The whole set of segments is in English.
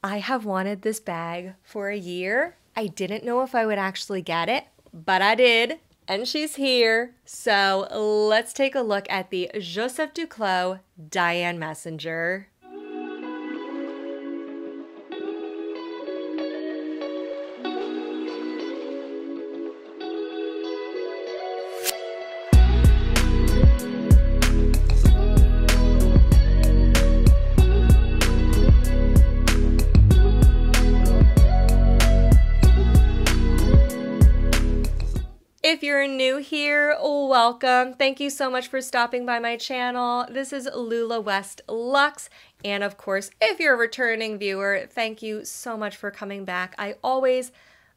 I have wanted this bag for a year. I didn't know if I would actually get it, but I did, and she's here. So let's take a look at the Joseph Duclos Diane Messenger. If you're new here, welcome. Thank you so much for stopping by my channel. This is Lula West Luxe. And of course, if you're a returning viewer, thank you so much for coming back. I always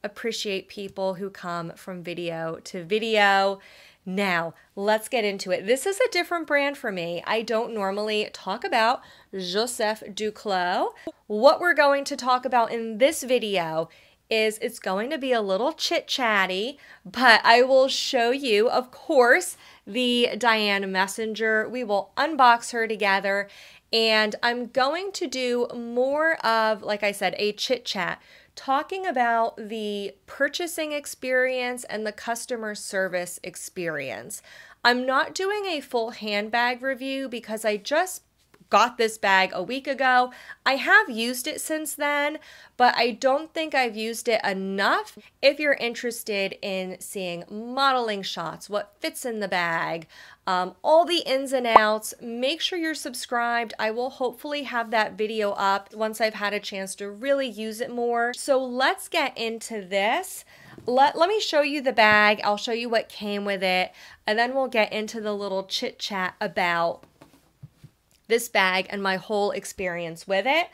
appreciate people who come from video to video. Now, let's get into it. This is a different brand for me. I don't normally talk about Joseph Duclos. What we're going to talk about in this video is it's going to be a little chit-chatty, but I will show you, of course, the Diane Messenger. We will unbox her together, and I'm going to do more of, like I said, a chit-chat, talking about the purchasing experience and the customer service experience. I'm not doing a full handbag review because I just got this bag a week ago. I have used it since then, but I don't think I've used it enough. If you're interested in seeing modeling shots, what fits in the bag, all the ins and outs, make sure you're subscribed. I will hopefully have that video up once I've had a chance to really use it more. So let's get into this. Let me show you the bag. I'll show you what came with it, and then we'll get into the little chit chat about this bag and my whole experience with it.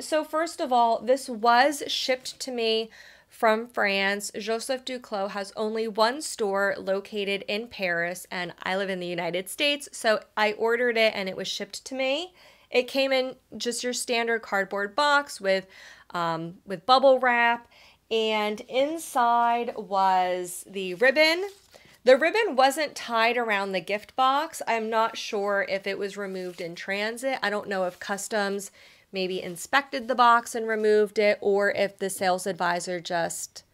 So first of all, this was shipped to me from France. Joseph Duclos has only one store located in Paris, and I live in the United States, so I ordered it and it was shipped to me. It came in just your standard cardboard box with bubble wrap, and inside was the ribbon. The ribbon wasn't tied around the gift box. I'm not sure if it was removed in transit. I don't know if customs maybe inspected the box and removed it, or if the sales advisor just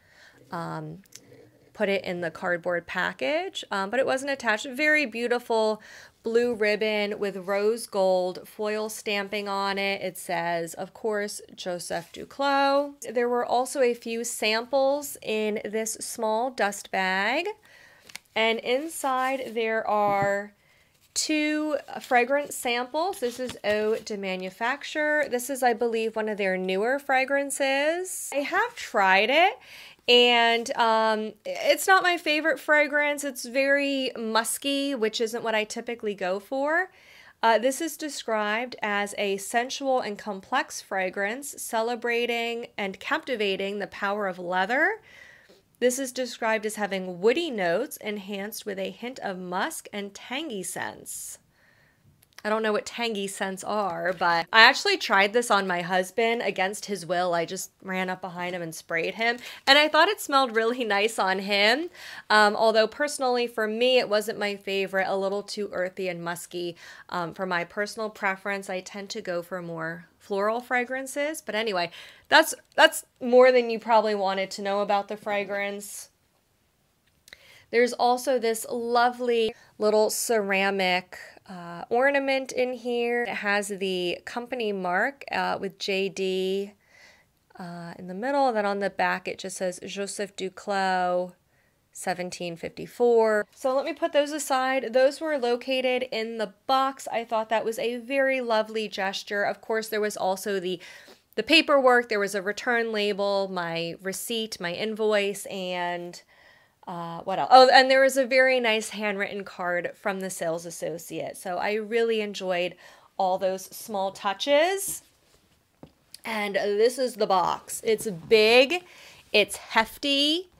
put it in the cardboard package. But it wasn't attached. Very beautiful blue ribbon with rose gold foil stamping on it. It says, of course, Joseph Duclos. There were also a few samples in this small dust bag. And inside there are 2 fragrance samples. This is Eau de Manufacture. This is, I believe, one of their newer fragrances. I have tried it, and it's not my favorite fragrance. It's very musky, which isn't what I typically go for. This is described as a sensual and complex fragrance, celebrating and captivating the power of leather. This is described as having woody notes enhanced with a hint of musk and tangy scents. I don't know what tangy scents are, but I actually tried this on my husband against his will. I just ran up behind him and sprayed him, and I thought it smelled really nice on him. Although personally for me, it wasn't my favorite, a little too earthy and musky. For my personal preference, I tend to go for more floral fragrances. But anyway, that's more than you probably wanted to know about the fragrance. There's also this lovely little ceramic ornament in here. It has the company mark with JD in the middle. Then on the back it just says Joseph Duclos 1754. So let me put those aside. Those were located in the box. I thought that was a very lovely gesture. Of course, there was also the paperwork. There was a return label, my receipt, my invoice, and what else? Oh, and there was a very nice handwritten card from the sales associate. So I really enjoyed all those small touches. And this is the box. It's big, it's hefty,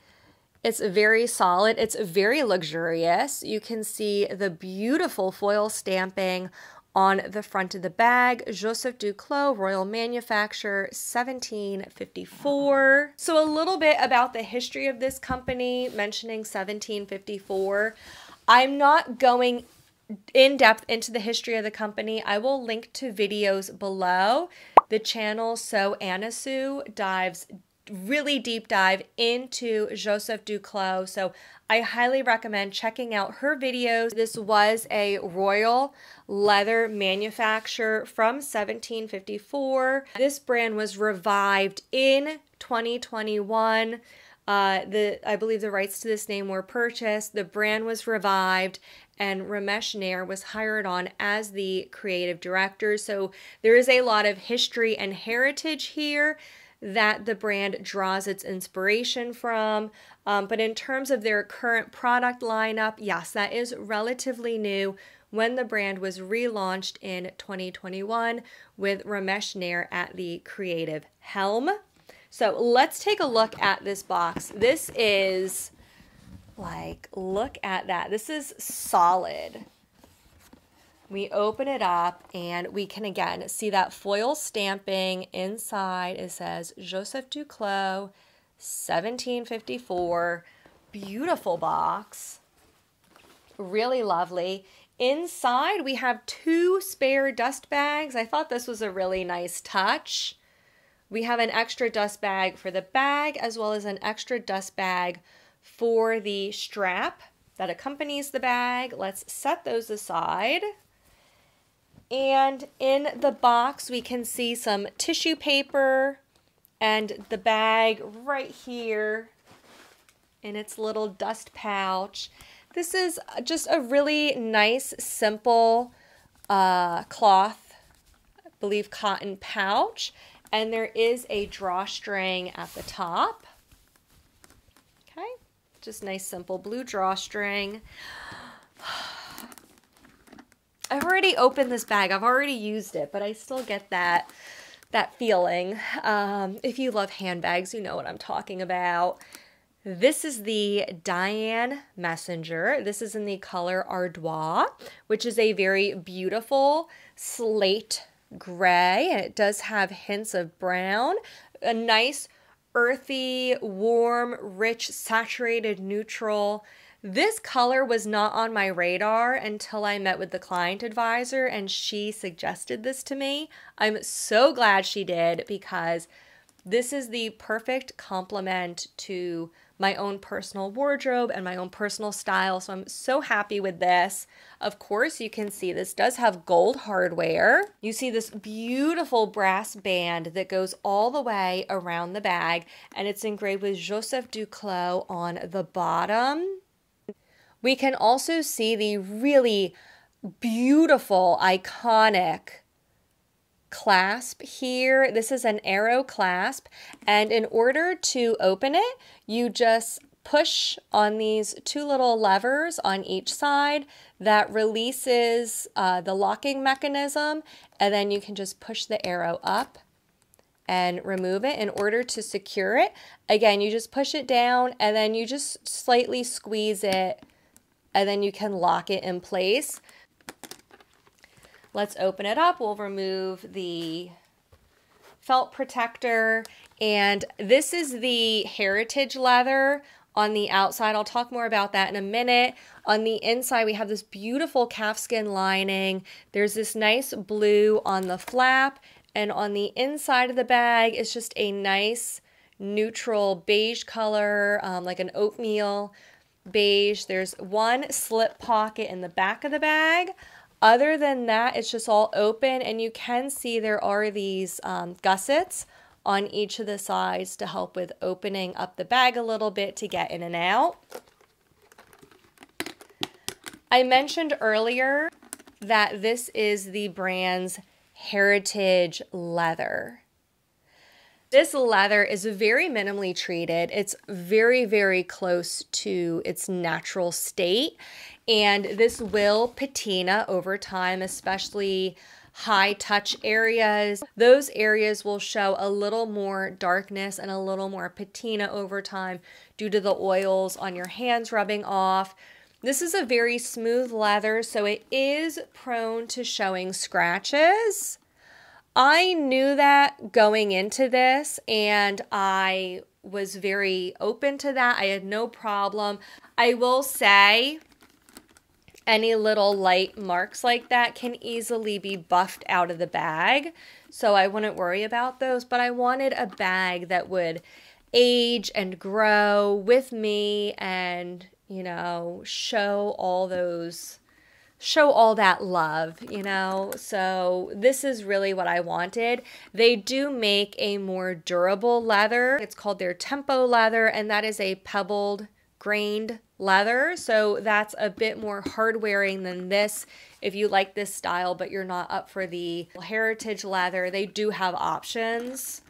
it's very solid, it's very luxurious. You can see the beautiful foil stamping on the front of the bag. Joseph Duclos, Royal Manufacturer, 1754. So a little bit about the history of this company, mentioning 1754. I'm not going in depth into the history of the company. I will link to videos below the channel So ANESU dives really deep dive into Joseph Duclos, so I highly recommend checking out her videos. This was a royal leather manufacturer from 1754. This brand was revived in 2021. I believe the rights to this name were purchased. The brand was revived, and Ramesh Nair was hired on as the creative director. So there is a lot of history and heritage here that the brand draws its inspiration from. But in terms of their current product lineup, yes, that is relatively new when the brand was relaunched in 2021 with Ramesh Nair at the creative helm. So let's take a look at this box. This is like, look at that. This is solid. We open it up and we can again see that foil stamping inside. It says Joseph Duclos, 1754. Beautiful box. Really lovely. Inside we have 2 spare dust bags. I thought this was a really nice touch. We have an extra dust bag for the bag as well as an extra dust bag for the strap that accompanies the bag. Let's set those aside. And in the box, we can see some tissue paper and the bag right here in its little dust pouch. This is just a really nice, simple cloth, I believe cotton pouch. And there is a drawstring at the top. Okay, just nice, simple blue drawstring. I've already opened this bag. I've already used it, but I still get that feeling. If you love handbags, you know what I'm talking about. This is the Diane Messenger. This is in the color Ardoise, which is a very beautiful slate gray, and it does have hints of brown. A nice, earthy, warm, rich, saturated neutral. This color was not on my radar until I met with the client advisor and she suggested this to me. I'm so glad she did because this is the perfect complement to my own personal wardrobe and my own personal style. So I'm so happy with this. Of course, you can see this does have gold hardware. You see this beautiful brass band that goes all the way around the bag, and it's engraved with Joseph Duclos on the bottom. We can also see the really beautiful, iconic clasp here. This is an arrow clasp, and in order to open it, you just push on these 2 little levers on each side that releases the locking mechanism, and then you can just push the arrow up and remove it. In order to secure it, again, you just push it down and then you just slightly squeeze it, and then you can lock it in place. Let's open it up. We'll remove the felt protector. And this is the heritage leather on the outside. I'll talk more about that in a minute. On the inside, we have this beautiful calfskin lining. There's this nice blue on the flap. And on the inside of the bag, it's just a nice neutral beige color, like an oatmeal beige. There's one slip pocket in the back of the bag. Other than that, it's just all open, and you can see there are these gussets on each of the sides to help with opening up the bag a little bit to get in and out. I mentioned earlier that this is the brand's heritage leather. This leather is very minimally treated. It's very, very close to its natural state, and this will patina over time, especially high touch areas. Those areas will show a little more darkness and a little more patina over time due to the oils on your hands rubbing off. This is a very smooth leather, so it is prone to showing scratches. I knew that going into this, and I was very open to that. I had no problem. I will say any little light marks like that can easily be buffed out of the bag, so I wouldn't worry about those. But I wanted a bag that would age and grow with me and, you know, show all that love, you know. So this is really what I wanted. They do make a more durable leather. It's called their Tempo leather, and that is a pebbled grained leather, so that's a bit more hard wearing than this. If you like this style but you're not up for the heritage leather, they do have options.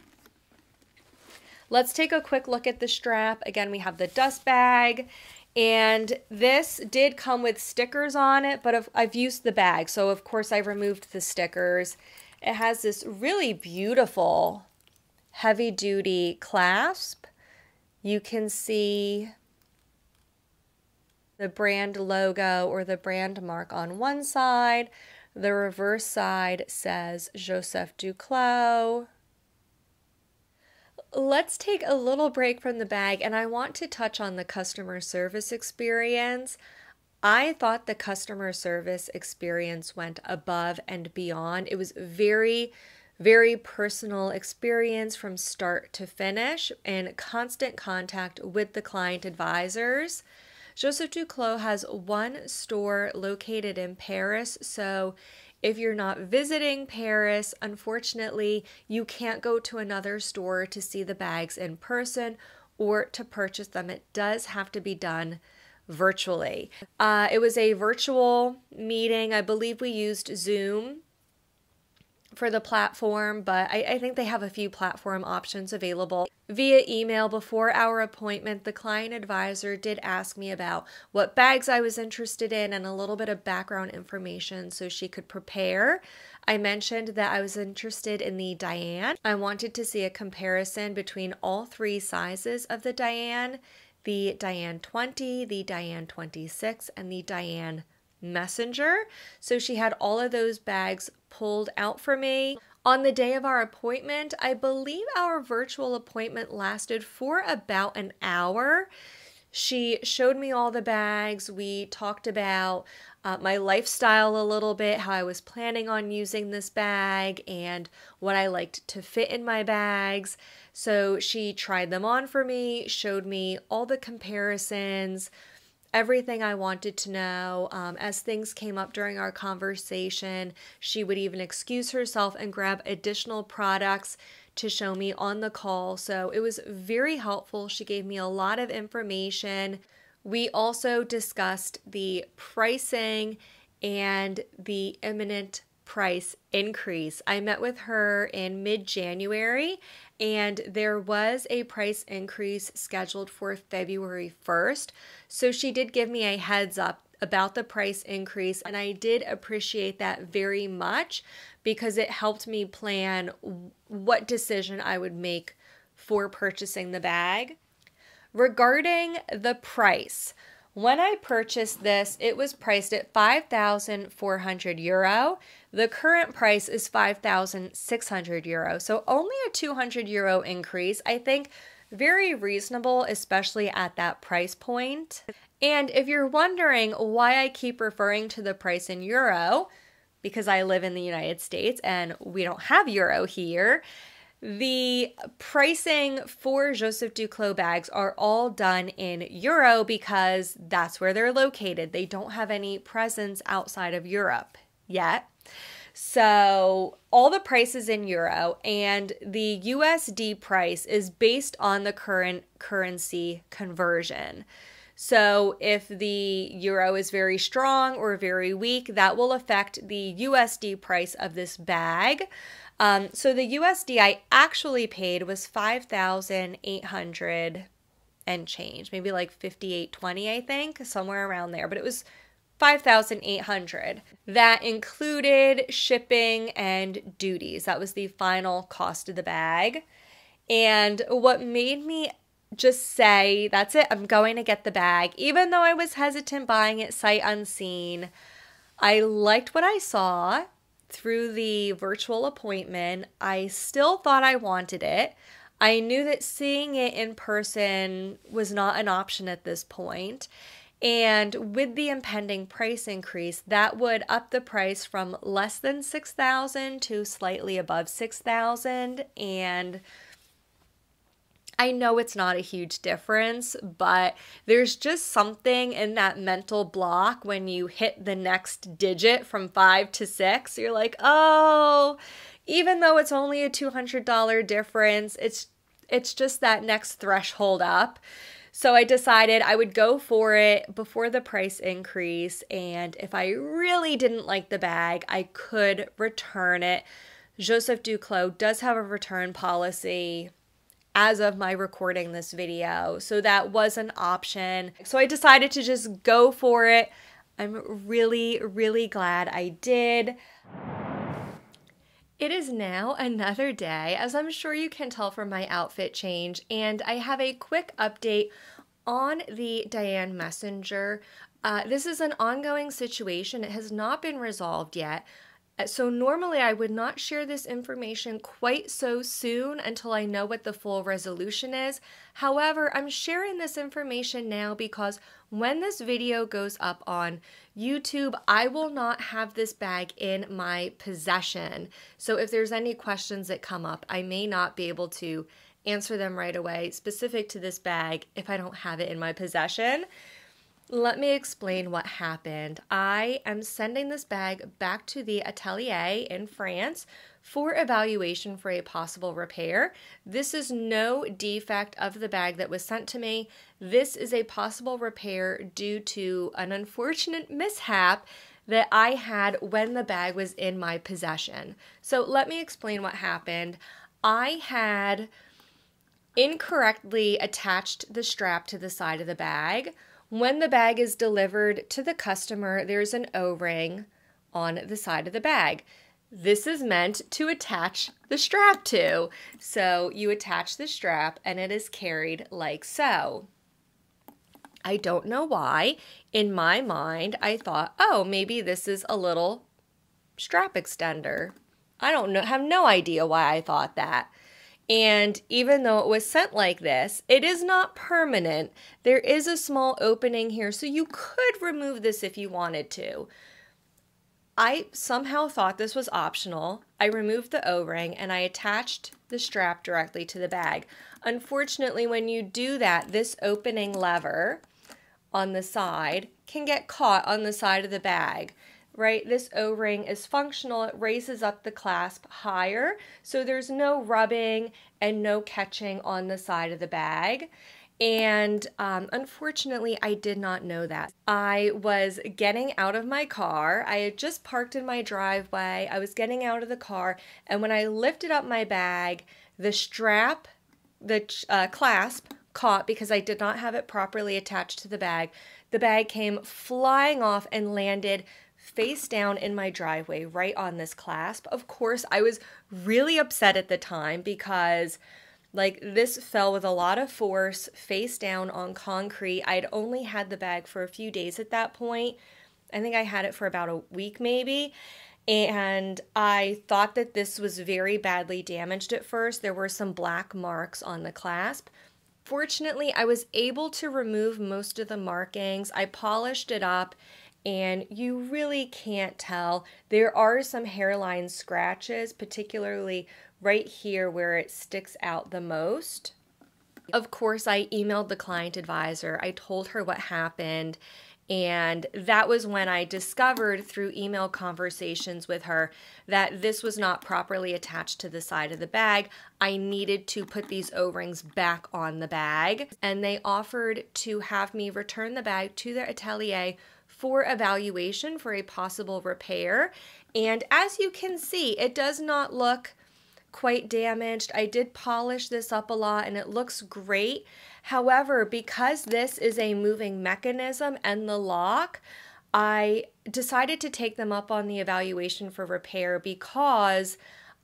Let's take a quick look at the strap. Again, we have the dust bag, and this did come with stickers on it, but I've used the bag, so of course I removed the stickers. It has this really beautiful heavy duty clasp. You can see the brand logo or the brand mark on one side. The reverse side says Joseph Duclos. Let's take a little break from the bag, and I want to touch on the customer service experience. I thought the customer service experience went above and beyond. It was very, very personal experience from start to finish and constant contact with the client advisors. Joseph Duclos has one store located in Paris, so if you're not visiting Paris, unfortunately, you can't go to another store to see the bags in person or to purchase them. It does have to be done virtually. It was a virtual meeting. I believe we used Zoom for the platform, but I think they have a few platform options available. Via email before our appointment, the client advisor did ask me about what bags I was interested in and a little bit of background information so she could prepare. I mentioned that I was interested in the Diane. I wanted to see a comparison between all three sizes of the Diane 20, the Diane 26, and the Diane Messenger. So she had all of those bags pulled out for me. On the day of our appointment, I believe our virtual appointment lasted for about an hour. She showed me all the bags. We talked about my lifestyle a little bit, how I was planning on using this bag and what I liked to fit in my bags. So she tried them on for me, showed me all the comparisons, everything I wanted to know. As things came up during our conversation, she would even excuse herself and grab additional products to show me on the call. So it was very helpful. She gave me a lot of information. We also discussed the pricing and the imminent price increase. I met with her in mid-January, and there was a price increase scheduled for February 1st. So she did give me a heads up about the price increase, and I did appreciate that very much because it helped me plan what decision I would make for purchasing the bag. Regarding the price, when I purchased this, it was priced at 5,400 euro. The current price is 5,600 euro, so only a 200 euro increase. I think very reasonable, especially at that price point. And if you're wondering why I keep referring to the price in euro, because I live in the United States and we don't have euro here, the pricing for Joseph Duclos bags are all done in euro because that's where they're located. They don't have any presence outside of Europe yet. So all the prices in euro, and the USD price is based on the current currency conversion. So if the euro is very strong or very weak, that will affect the USD price of this bag. So the USD I actually paid was 5,800 and change, maybe like 58.20, I think, somewhere around there, but it was 5,800. That included shipping and duties. That was the final cost of the bag. And what made me just say, that's it, I'm going to get the bag, even though I was hesitant buying it sight unseen, I liked what I saw through the virtual appointment. I still thought I wanted it. I knew that seeing it in person was not an option at this point. And with the impending price increase, that would up the price from less than $6,000 to slightly above $6,000. And I know it's not a huge difference, but there's just something in that mental block when you hit the next digit from 5 to 6. You're like, oh, even though it's only a $200 difference, it's just that next threshold up. So I decided I would go for it before the price increase, and if I really didn't like the bag, I could return it. Joseph Duclos does have a return policy as of my recording this video, so that was an option. So I decided to just go for it. I'm really, really glad I did. It is now another day, as I'm sure you can tell from my outfit change, and I have a quick update on the Diane Messenger. This is an ongoing situation. It has not been resolved yet. So normally I would not share this information quite so soon until I know what the full resolution is. However, I'm sharing this information now because when this video goes up on YouTube, I will not have this bag in my possession. So if there's any questions that come up, I may not be able to answer them right away specific to this bag if I don't have it in my possession. Let me explain what happened. I am sending this bag back to the atelier in France for evaluation for a possible repair. This is no defect of the bag that was sent to me. This is a possible repair due to an unfortunate mishap that I had when the bag was in my possession. So let me explain what happened. I had incorrectly attached the strap to the side of the bag. When the bag is delivered to the customer, there's an O-ring on the side of the bag. This is meant to attach the strap to. So you attach the strap and it is carried like so. I don't know why. In my mind, I thought, oh, maybe this is a little strap extender. I don't know, have no idea why I thought that. And even though it was sent like this, it is not permanent. There is a small opening here, so you could remove this if you wanted to. I somehow thought this was optional. I removed the O-ring and I attached the strap directly to the bag. Unfortunately, when you do that, this opening lever on the side can get caught on the side of the bag. Right, this O-ring is functional. It raises up the clasp higher, so there's no rubbing and no catching on the side of the bag. And unfortunately, I did not know that. I was getting out of my car. I had just parked in my driveway. I was getting out of the car, and when I lifted up my bag, the strap, the clasp caught because I did not have it properly attached to the bag. The bag came flying off and landed face down in my driveway right on this clasp. Of course, I was really upset at the time because like this fell with a lot of force face down on concrete. I'd only had the bag for a few days at that point. I think I had it for about a week maybe. And I thought that this was very badly damaged at first. There were some black marks on the clasp. Fortunately, I was able to remove most of the markings. I polished it up, and you really can't tell. There are some hairline scratches, particularly right here where it sticks out the most. Of course, I emailed the client advisor. I told her what happened, and that was when I discovered through email conversations with her that this was not properly attached to the side of the bag. I needed to put these O-rings back on the bag, and they offered to have me return the bag to their atelier for evaluation for a possible repair. And as you can see, it does not look quite damaged. I did polish this up a lot and it looks great. However, because this is a moving mechanism and the lock, I decided to take them up on the evaluation for repair because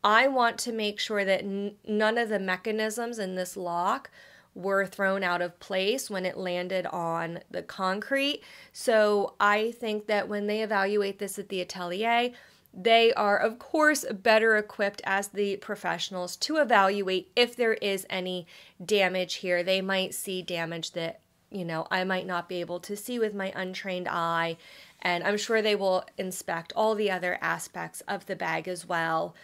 I want to make sure that none of the mechanisms in this lock were thrown out of place when it landed on the concrete. So I think that when they evaluate this at the atelier, they are, of course, better equipped as the professionals to evaluate if there is any damage here. They might see damage that I might not be able to see with my untrained eye. And I'm sure they will inspect all the other aspects of the bag as well.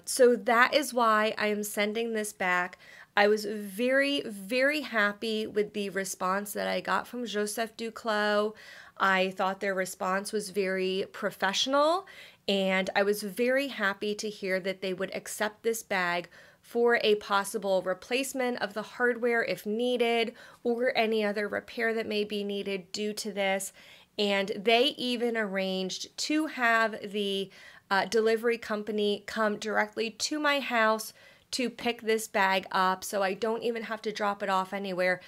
So that is why I am sending this back. I was very, very happy with the response that I got from Joseph Duclos. I thought their response was very professional, and I was very happy to hear that they would accept this bag for a possible replacement of the hardware if needed, or any other repair that may be needed due to this. And they even arranged to have the delivery company come directly to my house to pick this bag up, so I don't even have to drop it off anywhere.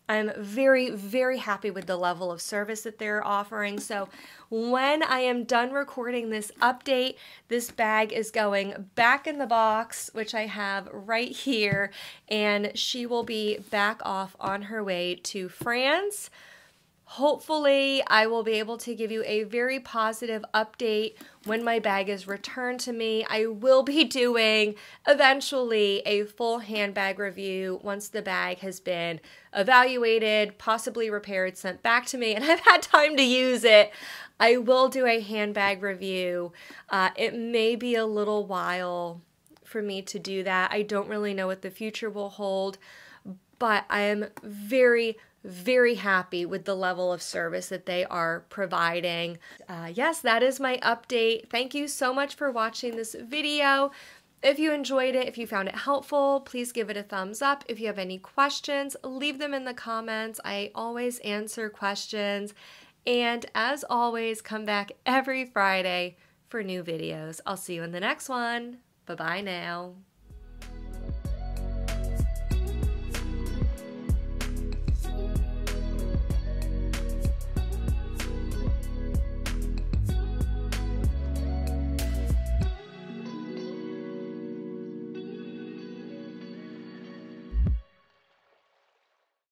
I'm very, very happy with the level of service that they're offering. So when I am done recording this update, this bag is going back in the box, which I have right here, and she will be back off on her way to France. Hopefully, I will be able to give you a very positive update when my bag is returned to me. I will be doing eventually a full handbag review once the bag has been evaluated, possibly repaired, sent back to me, and I've had time to use it. I will do a handbag review. It may be a little while for me to do that. I don't really know what the future will hold, but I am very, very happy with the level of service that they are providing. Yes, that is my update. Thank you so much for watching this video. If you enjoyed it, if you found it helpful, please give it a thumbs up. If you have any questions, leave them in the comments. I always answer questions. And as always, come back every Friday for new videos. I'll see you in the next one. Bye-bye now.